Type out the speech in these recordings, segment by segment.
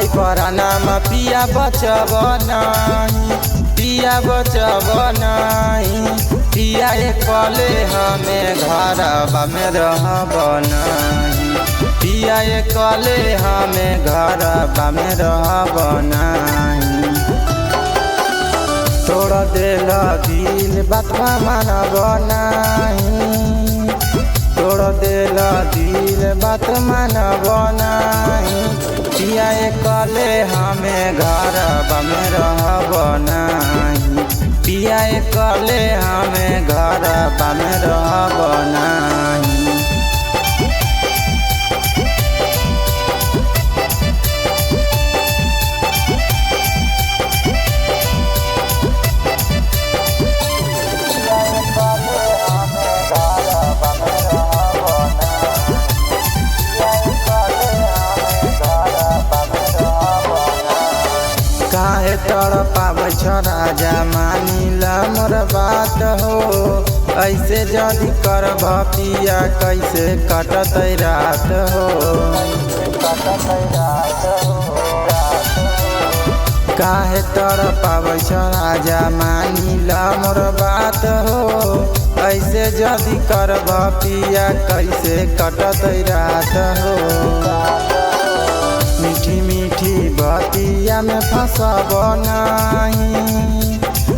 परानाम पिया बचब नहीं, पिया बचब नहीं। पिया कले हमें घरबा में रहब नहीं, पिया कले हमें घरबा में रहब नहीं। तोड़ देल दिल बातवा मानब नहीं, तोड़ देल दिल बात मानब नहीं। पिया कले हमें घरबा में रहब नहीं, पिया कले हमें घरबा में रहब नहीं। काहे तड़पाबै छ राजा मानिल मोर बात हो। ऐसे जदि करब पिया कैसे कटतै रात हो। काहे तड़पाबै छ राजा मानिल मोर बात हो। ऐसे जदि करब पिया कैसे कटतै रात हो। मीठी मीठी बतिया में फंसब नहीं,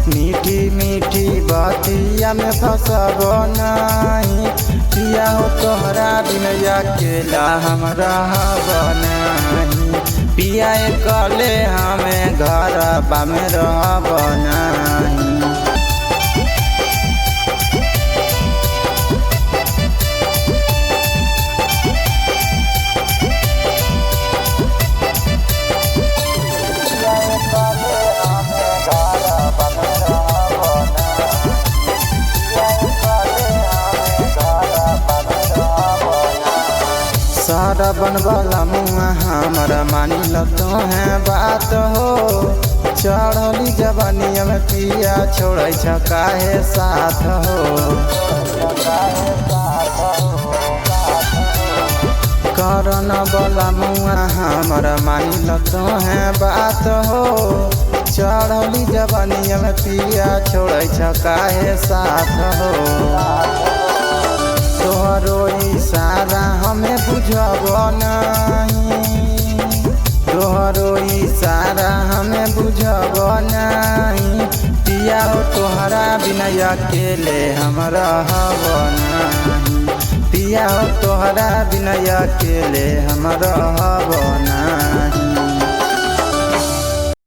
मीठी मीठी बतिया में फंसब नहीं। पिया हो तोहरा बिन अकेला हम रहब नहीं, पिया कले हमें घरबा में रहब नहीं। सारा बनवाला मुआ हमारा मानिल तो है बात हो। चढ़ली जवानिया में पिया छोड़ै छ काहे साथ हो। करन वाला मुआ हमारा मानिल तो है बात हो। चढ़ली जवानिया में पिया छोड़ै छ काहे साथ हो। तोहरो इशारा हमें बुझब नहीं, तोहरो इशारा हमें बुझब नहीं। पिया हो तोहरा बिना अकेले हम रहब नहीं, पिया हो तोहरा बिना अकेले हम रहब नहीं।